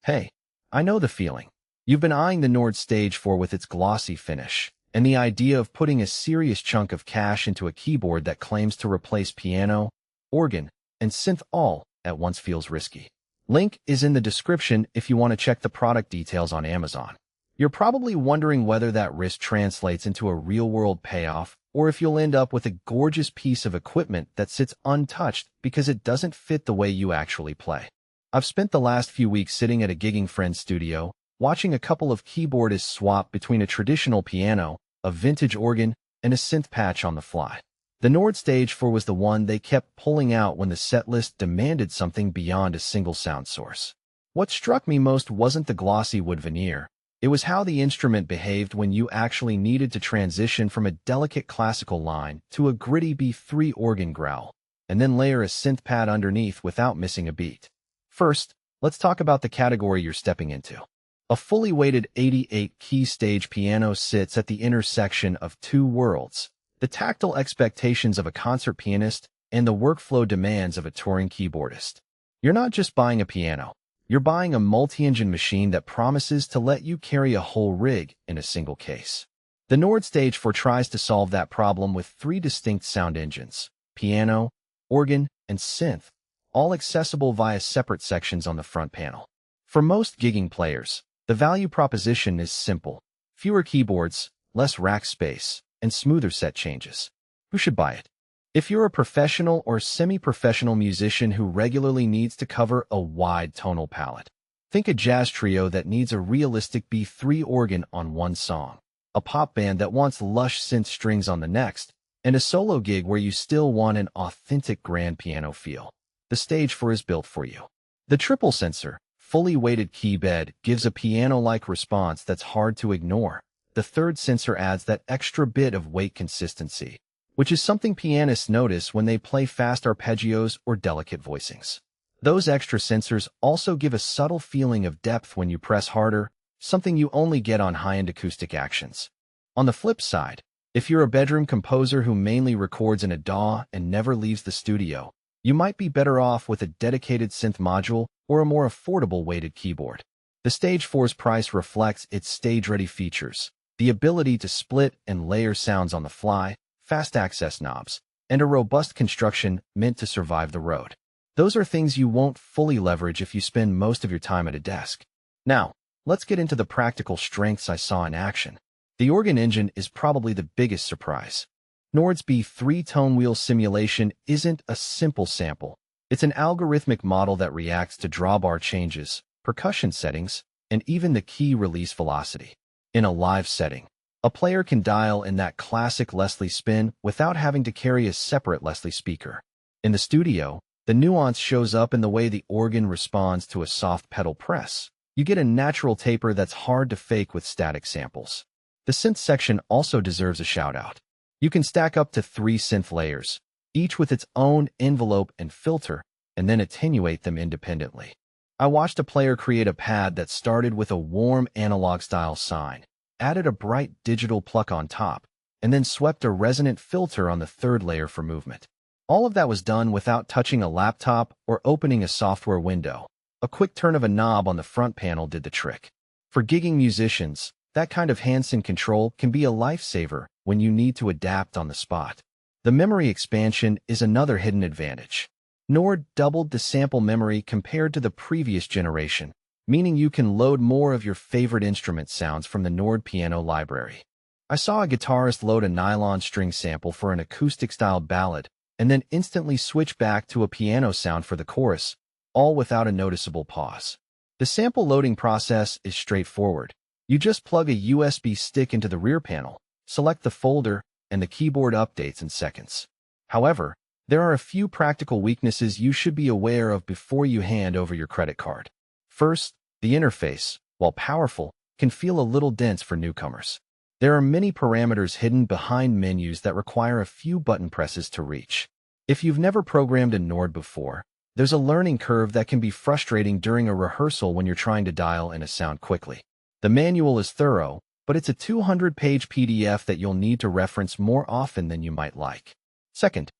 Hey, I know the feeling. You've been eyeing the Nord Stage 4 with its glossy finish, and the idea of putting a serious chunk of cash into a keyboard that claims to replace piano, organ, and synth all at once feels risky. Link is in the description if you want to check the product details on Amazon. You're probably wondering whether that risk translates into a real-world payoff or if you'll end up with a gorgeous piece of equipment that sits untouched because it doesn't fit the way you actually play. I've spent the last few weeks sitting at a gigging friend's studio, watching a couple of keyboardists swap between a traditional piano, a vintage organ, and a synth patch on the fly. The Nord Stage 4 was the one they kept pulling out when the setlist demanded something beyond a single sound source. What struck me most wasn't the glossy wood veneer. It was how the instrument behaved when you actually needed to transition from a delicate classical line to a gritty B3 organ growl, and then layer a synth pad underneath without missing a beat. First, let's talk about the category you're stepping into. A fully weighted 88-key stage piano sits at the intersection of two worlds, the tactile expectations of a concert pianist and the workflow demands of a touring keyboardist. You're not just buying a piano. You're buying a multi-engine machine that promises to let you carry a whole rig in a single case. The Nord Stage 4 tries to solve that problem with three distinct sound engines: piano, organ, and synth, all accessible via separate sections on the front panel. For most gigging players, the value proposition is simple: fewer keyboards, less rack space, and smoother set changes. Who should buy it? If you're a professional or semi-professional musician who regularly needs to cover a wide tonal palette, think a jazz trio that needs a realistic B3 organ on one song, a pop band that wants lush synth strings on the next, and a solo gig where you still want an authentic grand piano feel. The Stage 4 is built for you. The triple sensor, fully weighted key bed gives a piano-like response that's hard to ignore. The third sensor adds that extra bit of weight consistency, which is something pianists notice when they play fast arpeggios or delicate voicings. Those extra sensors also give a subtle feeling of depth when you press harder, something you only get on high-end acoustic actions. On the flip side, if you're a bedroom composer who mainly records in a DAW and never leaves the studio, you might be better off with a dedicated synth module or a more affordable weighted keyboard. The Stage 4's price reflects its stage-ready features: the ability to split and layer sounds on the fly, fast access knobs, and a robust construction meant to survive the road. Those are things you won't fully leverage if you spend most of your time at a desk. Now, let's get into the practical strengths I saw in action. The organ engine is probably the biggest surprise. Nord's B3 tone wheel simulation isn't a simple sample. It's an algorithmic model that reacts to drawbar changes, percussion settings, and even the key release velocity. In a live setting, a player can dial in that classic Leslie spin without having to carry a separate Leslie speaker. In the studio, the nuance shows up in the way the organ responds to a soft pedal press. You get a natural taper that's hard to fake with static samples. The synth section also deserves a shout-out. You can stack up to 3 synth layers, each with its own envelope and filter, and then attenuate them independently. I watched a player create a pad that started with a warm analog-style sine, added a bright digital pluck on top, and then swept a resonant filter on the third layer for movement. All of that was done without touching a laptop or opening a software window. A quick turn of a knob on the front panel did the trick. For gigging musicians, that kind of hand-sync control can be a lifesaver when you need to adapt on the spot. The memory expansion is another hidden advantage. Nord doubled the sample memory compared to the previous generation, meaning you can load more of your favorite instrument sounds from the Nord piano library. I saw a guitarist load a nylon string sample for an acoustic-style ballad and then instantly switch back to a piano sound for the chorus, all without a noticeable pause. The sample loading process is straightforward. You just plug a USB stick into the rear panel, select the folder, and the keyboard updates in seconds. However, there are a few practical weaknesses you should be aware of before you hand over your credit card. First, the interface, while powerful, can feel a little dense for newcomers. There are many parameters hidden behind menus that require a few button presses to reach. If you've never programmed a Nord before, there's a learning curve that can be frustrating during a rehearsal when you're trying to dial in a sound quickly. The manual is thorough, but it's a 200-page PDF that you'll need to reference more often than you might like. Second,